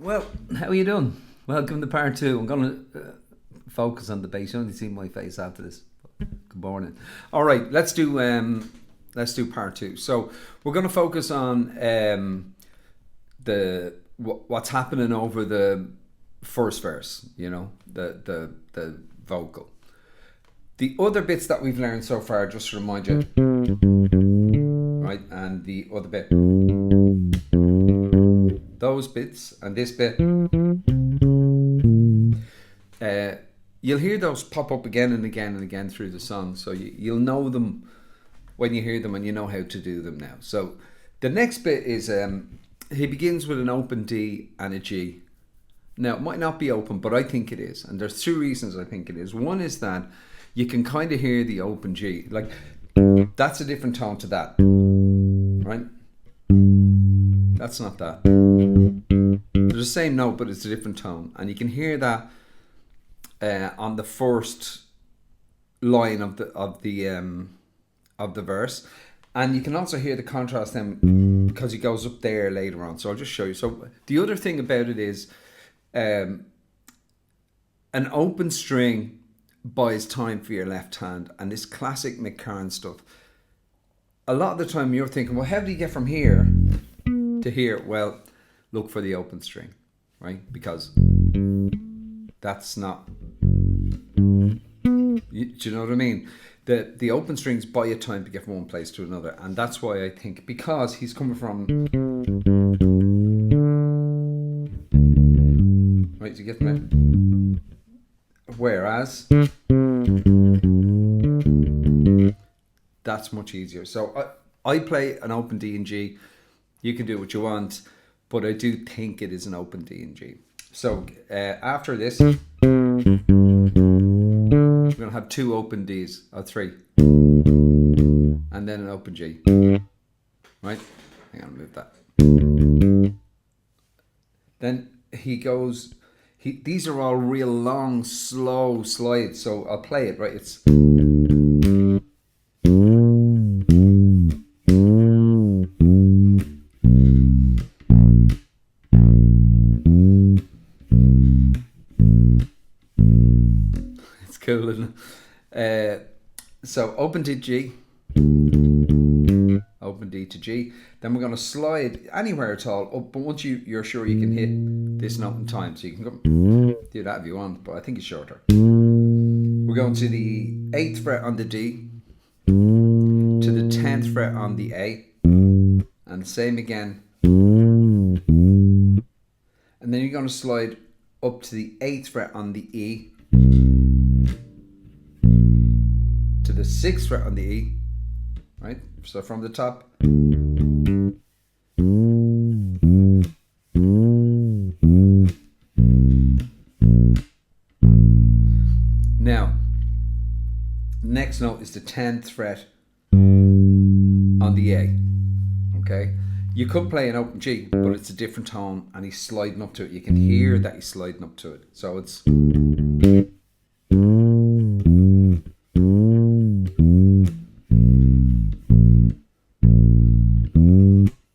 Well, how are you doing? Welcome to part two. I'm going to focus on the bass. You only see my face after this. Good morning. All right, let's do part two. So we're going to focus on what's happening over the first verse. You know, the vocal. The other bits that we've learned so far, just to remind you, right? And the other bit, those bits, and this bit. You'll hear those pop up again and again and again through the song, so you'll know them when you hear them, and you know how to do them now. So the next bit is he begins with an open D and a G. Now it might not be open, but I think it is, and there's two reasons I think it is. One is that you can kind of hear the open G, like that's a different tone to that, right? That's not that. They're the same note, but it's a different tone, and you can hear that on the first line of the verse, and you can also hear the contrast then because he goes up there later on. So I'll just show you. So the other thing about it is an open string buys time for your left hand, and this classic Mick Karn stuff. A lot of the time you're thinking, well, how do you get from here to here? Well, look for the open string, right? Because that's not, do you know what I mean? The open strings buy you time to get from one place to another, and that's why I think, because he's coming from, right, you get me? Whereas that's much easier. So I play an open D and G. You can do what you want, but I do think it is an open D and G. So after this, we're going to have two open Ds, or three, and then an open G. Right? Hang on, move that. Then he goes, these are all real long, slow slides, so I'll play it, right? It's... It's cool, isn't it? So open to G, open D to G. Then we're going to slide anywhere at all up, but once you're sure you can hit this note in time, so you can go do that if you want, but I think it's shorter. We're going to the 8th fret on the D, to the 10th fret on the A, and the same again. And then you're going to slide up to the 8th fret on the E, to the 6th fret on the E, right? So from the top. Now, next note is the 10th fret on the A. Okay? You could play an open G, but it's a different tone, and he's sliding up to it. You can hear that he's sliding up to it. So it's...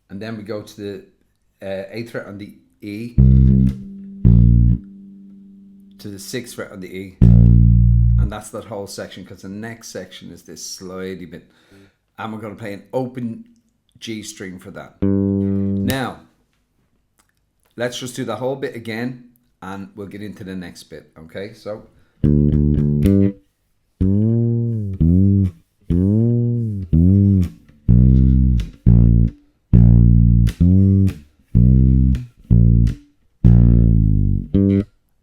And then we go to the 8th fret on the E, to the 6th fret on the E, and that's that whole section, because the next section is this slidey bit, and we're going to play an open G string for that. Now, let's just do the whole bit again, and we'll get into the next bit, okay? So...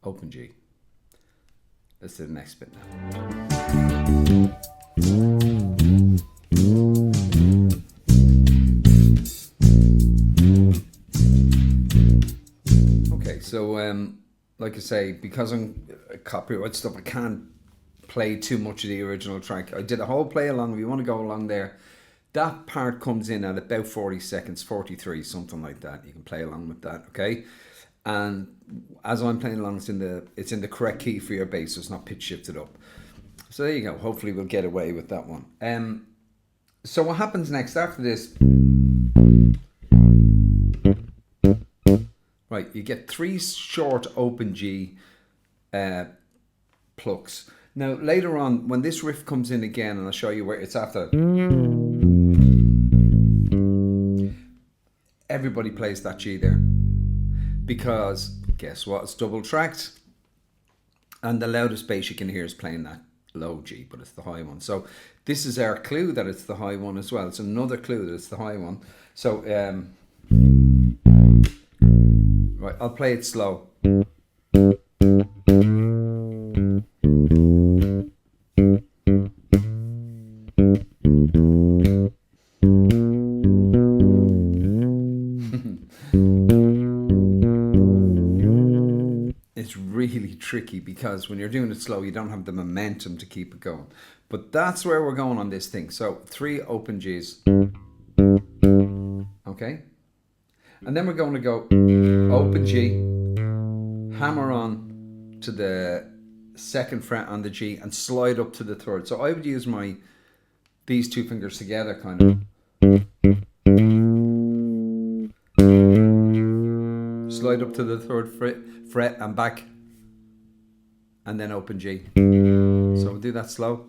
open G. Let's do the next bit now. Okay, so like I say, because I'm copyright stuff, I can't play too much of the original track. I did a whole play along. If you want to go along there, that part comes in at about 40 seconds, 43, something like that. You can play along with that, okay? And as I'm playing along, it's in the correct key for your bass, so it's not pitch shifted up. So there you go. Hopefully we'll get away with that one. So what happens next after this? Right, you get 3 short open G plucks. Now later on, when this riff comes in again, and I'll show you where it's after, everybody plays that G there, because guess what? It's double tracked, and the loudest bass you can hear is playing that low G, but it's the high one. So this is our clue that it's the high one as well. It's another clue that it's the high one. So right, I'll play it slow. It's really tricky because when you're doing it slow, you don't have the momentum to keep it going. But that's where we're going on this thing. So 3 open Gs. Okay? And then we're going to go open G, hammer on to the 2nd fret on the G, and slide up to the 3rd. So I would use these 2 fingers together, kind of. Slide up to the 3rd fret and back, and then open G. So we'll do that slow.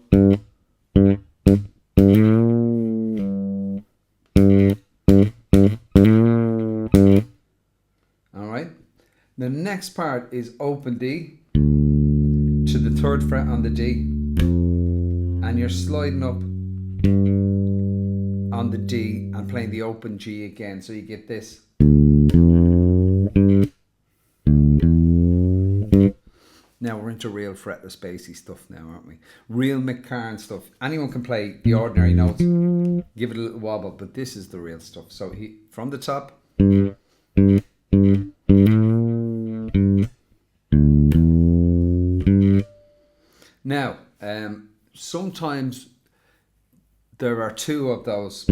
Alright. The next part is open D to the 3rd fret on the D, and you're sliding up on the D and playing the open G again, so you get this. Now we're into real fretless bassy stuff now, aren't we? Real Mick Karn stuff. Anyone can play the ordinary notes, give it a little wobble, but this is the real stuff. So from the top. Now, sometimes there are 2 of those.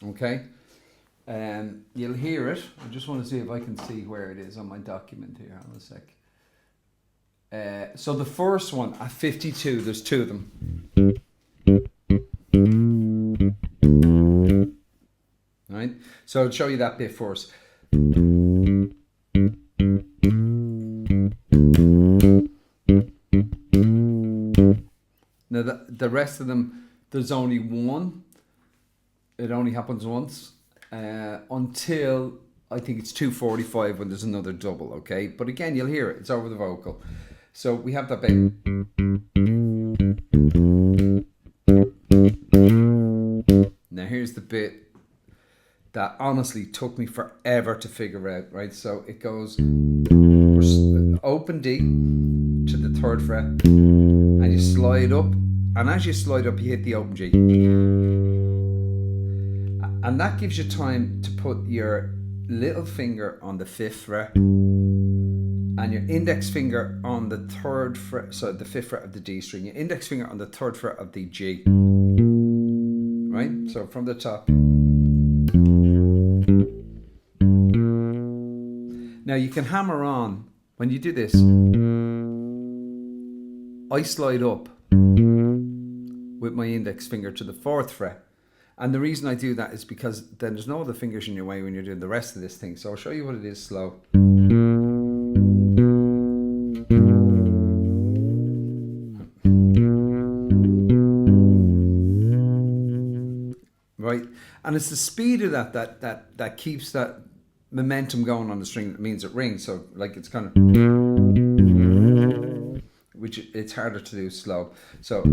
Okay? You'll hear it. I just want to see if I can see where it is on my document here. Hold on a sec. So the first one at 52, there's 2 of them. Right? So I'll show you that bit first. Now the rest of them, there's only 1. It only happens once. Until I think it's 2:45 when there's another double, okay? But again, you'll hear it. It's over the vocal. So we have that bit. Now here's the bit that honestly took me forever to figure out, right? So it goes open D to the 3rd fret, and you slide up, and as you slide up, you hit the open G. And that gives you time to put your little finger on the 5th fret and your index finger on the 3rd fret, so the 5th fret of the D string, your index finger on the 3rd fret of the G. Right? So from the top. Now you can hammer on. When you do this, I slide up with my index finger to the 4th fret. And the reason I do that is because then there's no other fingers in your way when you're doing the rest of this thing. So I'll show you what it is slow. Right? And it's the speed of that keeps that momentum going on the string. That means it rings. So like it's kind of, which it's harder to do slow. So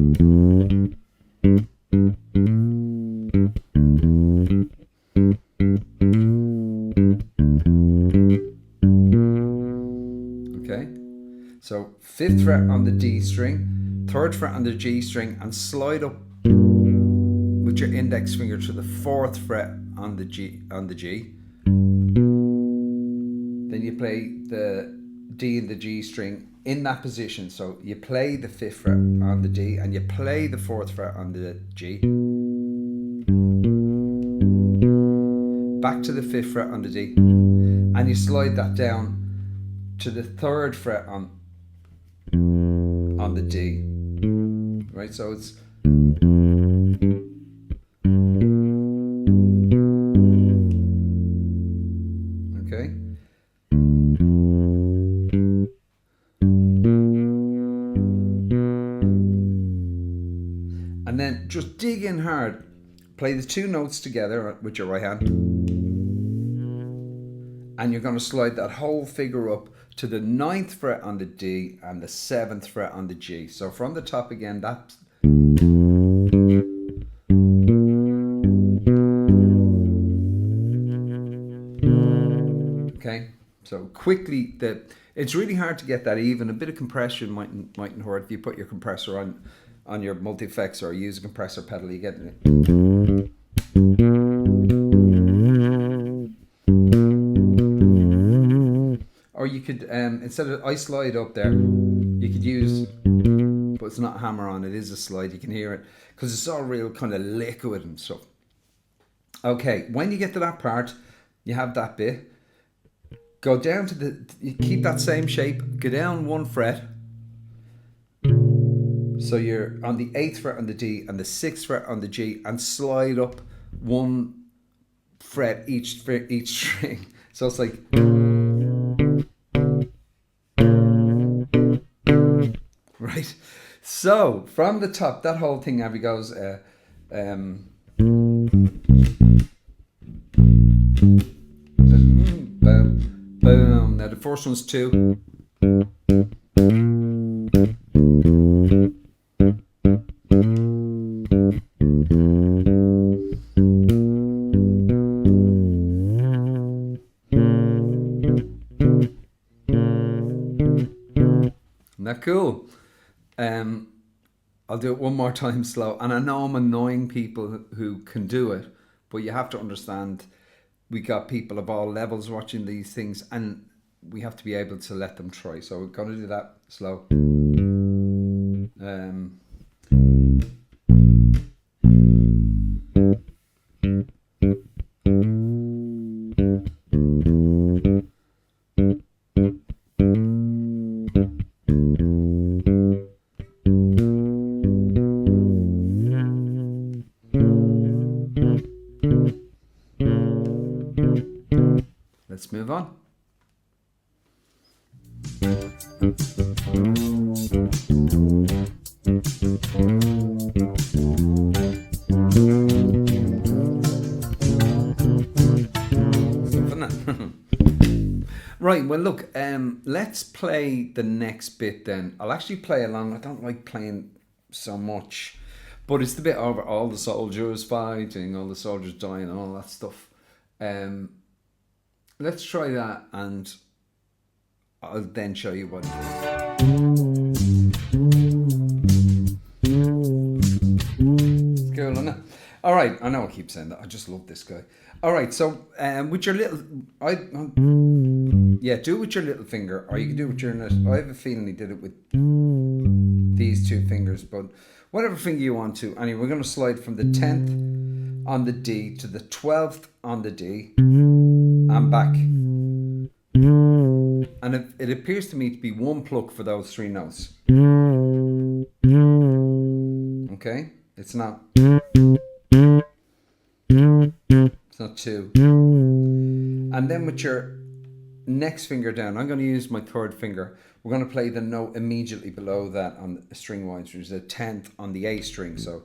okay, so 5th fret on the D string, 3rd fret on the G string, and slide up with your index finger to the 4th fret on the G. Then you play the D and the G string in that position. So you play the 5th fret on the D and you play the 4th fret on the G. Back to the 5th fret on the D, and you slide that down to the 3rd fret on the D. Right, so it's play the two notes together with your right hand, and you're going to slide that whole figure up to the 9th fret on the D and the 7th fret on the G. So from the top again, that's okay. So quickly, it's really hard to get that even. A bit of compression mightn't hurt if you put your compressor on your multi-effects or use a compressor pedal. You get it. Or you could, instead of I slide up there, you could use, but it's not hammer on, it is a slide, you can hear it, because it's all real kind of liquid and stuff. Okay, when you get to that part, you have that bit, go down to you keep that same shape, go down 1 fret, so you're on the 8th fret on the D and the 6th fret on the G, and slide up 1 fret each string. So it's like, right. So from the top, that whole thing, Abby goes, boom. Now the first one's 2. Isn't that cool? I'll do it one more time slow, and I know I'm annoying people who can do it, but you have to understand we got people of all levels watching these things, and we have to be able to let them try. So we're going to do that slow. Let's move on. Right, well look, let's play the next bit then. I'll actually play along. I don't like playing so much, but it's the bit over all the soldiers fighting, all the soldiers dying, and all that stuff. Let's try that, and I'll then show you what it is. It's cool, isn't it? All right, I know I keep saying that. I just love this guy. All right, so with your little, do it with your little finger, or you can do it with your index. I have a feeling he did it with these 2 fingers, but whatever finger you want to. Anyway, we're going to slide from the 10th on the D to the 12th on the D. And back, and it appears to me to be 1 pluck for those 3 notes. Okay, it's not 2. And then with your next finger down, I'm going to use my 3rd finger. We're going to play the note immediately below that on the string wise, which is the 10th on the A string. So,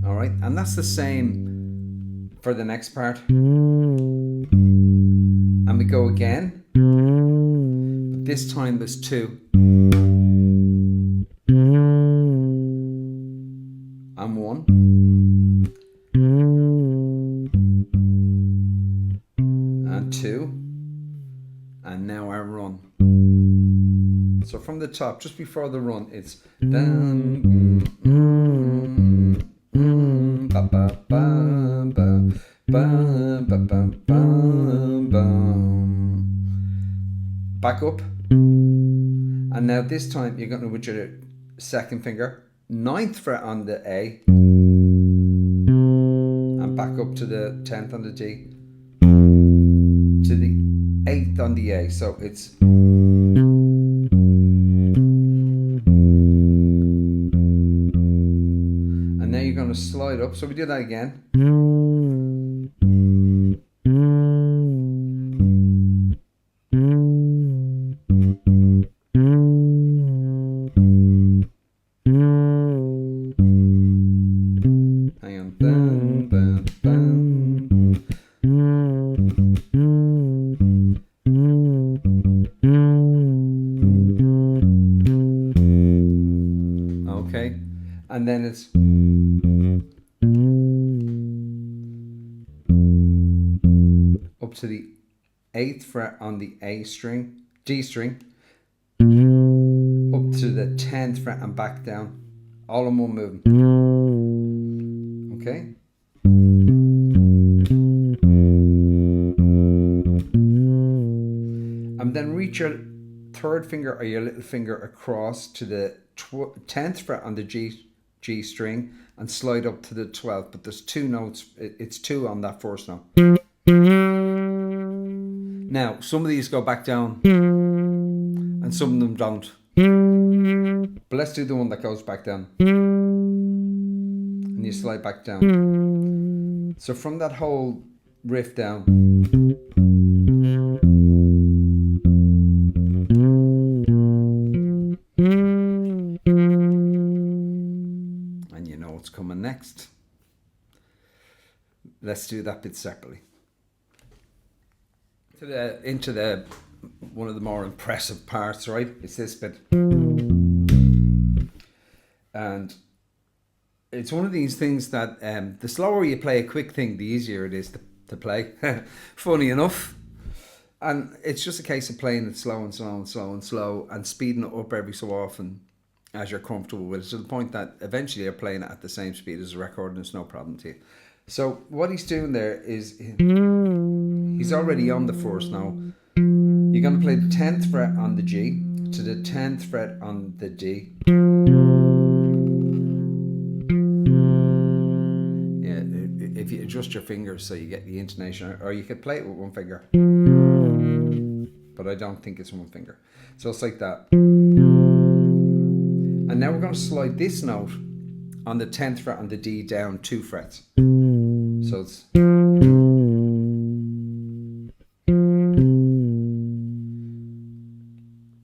all right, and that's the same for the next part, and we go again, but this time there's 2 and 1 and 2, and now our run. So from the top, just before the run, it's down, ba ba ba ba ba ba ba ba ba. Back up, and now this time you're going to with your 2nd finger, 9th fret on the A, and back up to the 10th on the D, to the 8th on the A. So it's and now you're going to slide up. So we do that again. up to the 8th fret on the A string, D string, up to the 10th fret and back down, all in one movement. Okay. And then reach your third finger or your little finger across to the 10th fret on the G string and slide up to the 12th. But there's 2 notes. It's 2 on that first note. Now, some of these go back down and some of them don't. But let's do the one that goes back down. And you slide back down. So from that whole riff down. And you know what's coming next. Let's do that bit separately. Into the one of the more impressive parts, right? It's this bit. And it's one of these things that the slower you play a quick thing, the easier it is to play. Funny enough. And it's just a case of playing it slow and slow and slow and slow and speeding it up every so often as you're comfortable with it, to the point that eventually you're playing it at the same speed as the record and it's no problem to you. So what he's doing there is he's already on the first note. You're going to play the 10th fret on the G to the 10th fret on the D. Yeah, if you adjust your fingers so you get the intonation, or you could play it with one finger. But I don't think it's one finger. So it's like that. And now we're going to slide this note on the 10th fret on the D down 2 frets. So it's...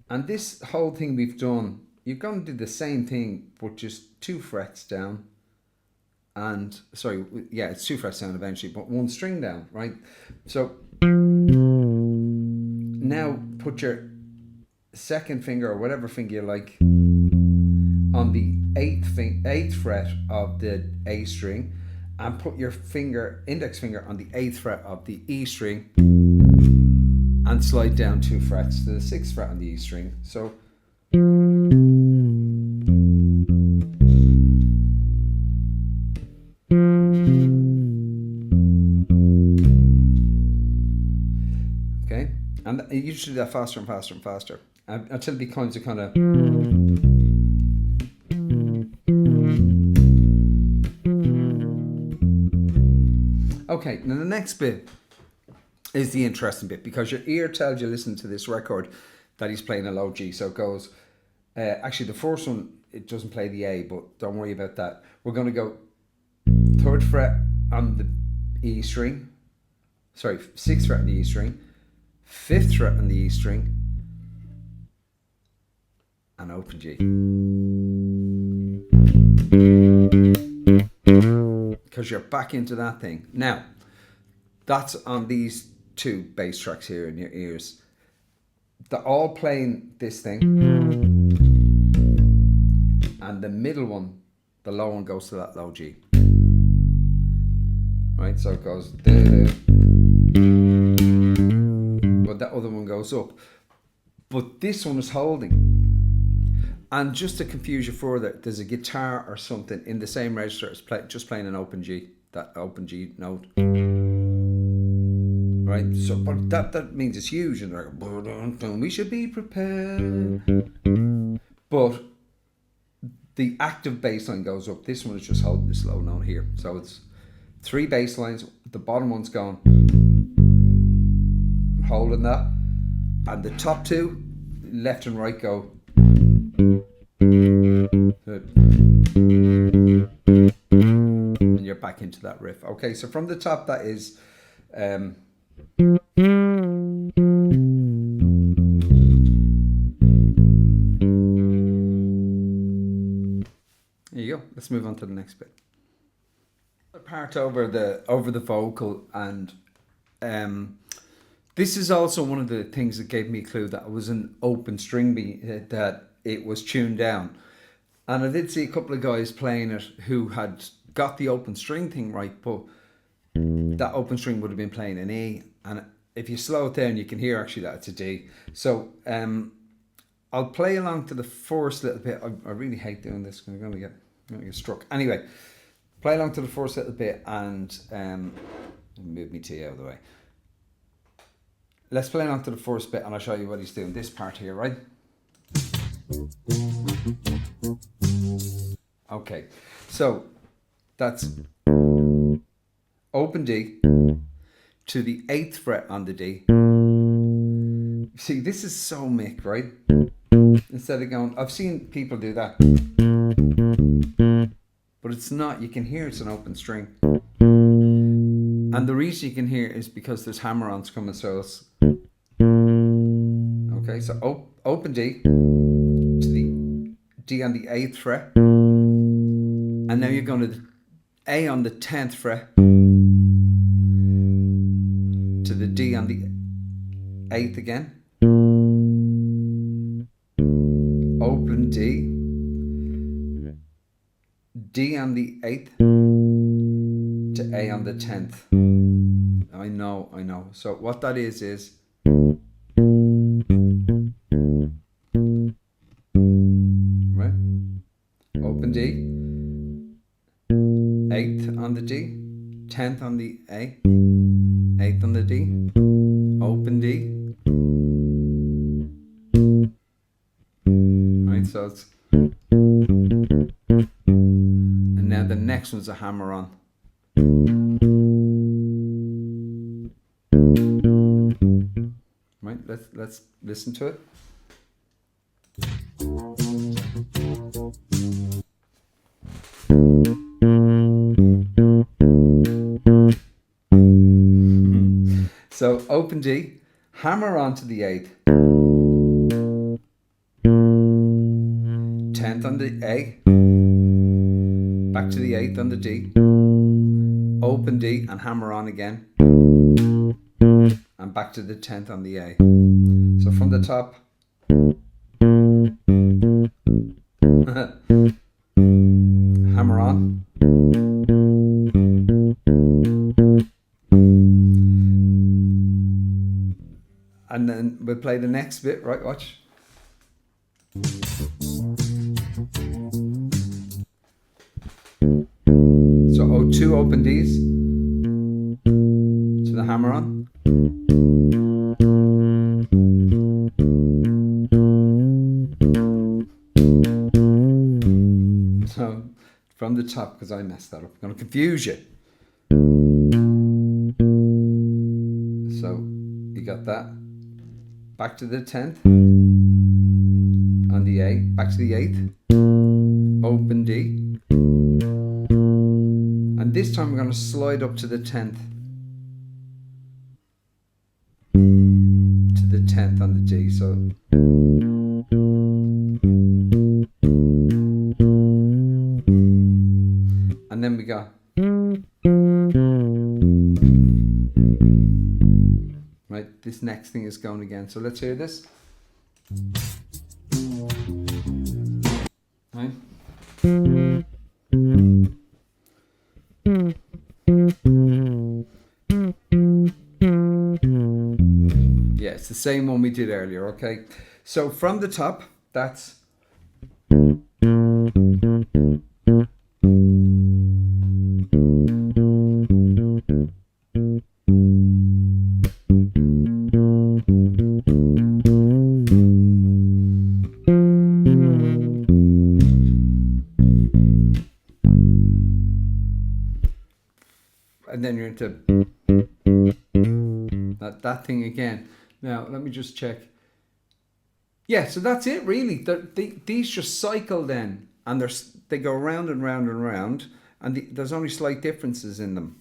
And this whole thing we've done, you're going to do the same thing, but just 2 frets down. And, sorry, yeah, it's 2 frets down eventually, but 1 string down, right? So, now put your second finger, or whatever finger you like, on the 8th fret of the A string, and put your index finger on the 8th fret of the E string, and slide down 2 frets to the 6th fret on the E string. So okay, and you should do that faster and faster and faster until it becomes a kind of... Okay, now the next bit is the interesting bit, because your ear tells you, listening to this record, that he's playing a low G. So it goes, actually the first one, it doesn't play the A, but don't worry about that. We're going to go 3rd fret on the E string, sorry, 6th fret on the E string, 5th fret on the E string, and open G. Because you're back into that thing. Now, that's on these 2 bass tracks here in your ears. They're all playing this thing. And the middle one, the low one, goes to that low G. Right, so it goes... But that other one goes up. But this one is holding. And just to confuse you further, there's a guitar or something in the same register as just playing an open G, that open G note. Right, so but that means it's huge, and they're like, we should be prepared. But the active bass line goes up. This one is just holding this low note here. So it's 3 bass lines. The bottom one's gone, holding that, and the top 2, left and right, go. And you're back into that riff. Okay, so from the top, that is there you go. Let's move on to the next bit. The part over the vocal, and this is also one of the things that gave me a clue that it was an open string beat, that it was tuned down. And I did see a couple of guys playing it who had got the open string thing right, but that open string would have been playing an E, and if you slow it down, you can hear actually that it's a D. So I'll play along to the first little bit. I really hate doing this because I'm going to get struck. Anyway, play along to the first little bit and move me tea out of the way. Let's play along to the first bit and I'll show you what he's doing. This part here, right? Okay, so that's open D to the 8th fret on the D. See, this is so Mick, right? Instead of going, I've seen people do that, but it's not. You can hear it's an open string, and the reason you can hear is because there's hammer-ons coming. So it's okay. So open D to the D on the 8th fret, and now you're going to the A on the 10th fret to the D on the 8th again. Open D, D on the 8th to A on the 10th. I know. So what that is right? Open D, 8th on the D, 10th on the A, 8th on the D, open D. Right, so it's, and now the next one's a hammer on. Right, let's listen to it. So open D, hammer on to the 8th, 10th on the A, back to the 8th on the D, open D and hammer on again, and back to the 10th on the A. So from the top, hammer on, and then we'll play the next bit, right, watch. So O2 open Ds to the hammer on. So from the top, because I messed that up, I'm going to confuse you. So you got that. Back to the 10th on the A, back to the 8th, open D. And this time we're going to slide up to the 10th. To the 10th on the D. So and then we go. Right, this next thing is going again. So let's hear this. Right. Yeah, it's the same one we did earlier, okay? So from the top, that's and then you're into that thing again. Now, let me just check. Yeah, so that's it really. These just cycle then, and they go round and round and round, and there's only slight differences in them.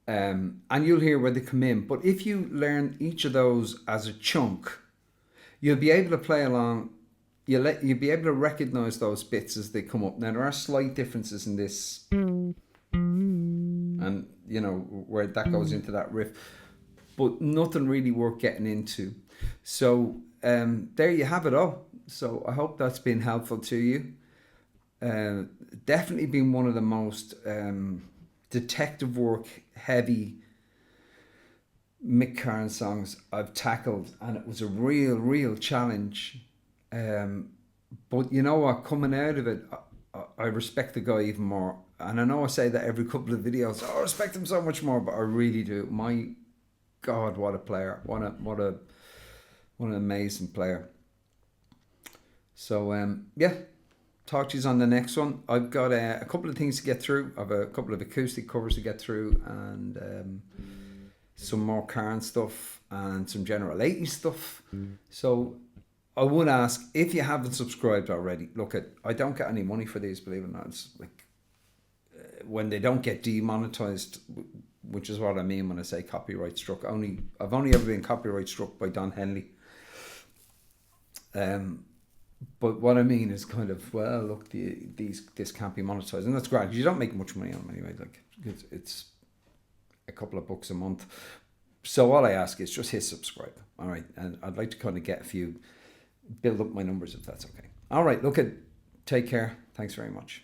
And you'll hear where they come in. But if you learn each of those as a chunk, you'll be able to play along. You'll be able to recognise those bits as they come up. Now, there are slight differences in this, and you know where that goes into that riff, but nothing really worth getting into. So there you have it all. So I hope that's been helpful to you. Definitely been one of the most detective work heavy Mick Karn songs I've tackled, and it was a real challenge. But you know what? Coming out of it, I respect the guy even more. And I know I say that every couple of videos. Oh, I respect him so much more, but I really do. My God, what a player! What an amazing player. So yeah, talk to you on the next one. I've got a couple of things to get through. I've a couple of acoustic covers to get through, and some more Karn stuff and some General 80 stuff. So I would ask, if you haven't subscribed already, look at, I don't get any money for these, believe it or not. It's like when they don't get demonetized, which is what I mean when I say copyright struck. I've only ever been copyright struck by Don Henley. But what I mean is kind of, well, look, this can't be monetized, and that's great because you don't make much money on them anyway. Like it's a couple of bucks a month. So all I ask is just hit subscribe. All right, and I'd like to kind of get a few, build up my numbers if that's okay. All right, look at, take care. Thanks very much.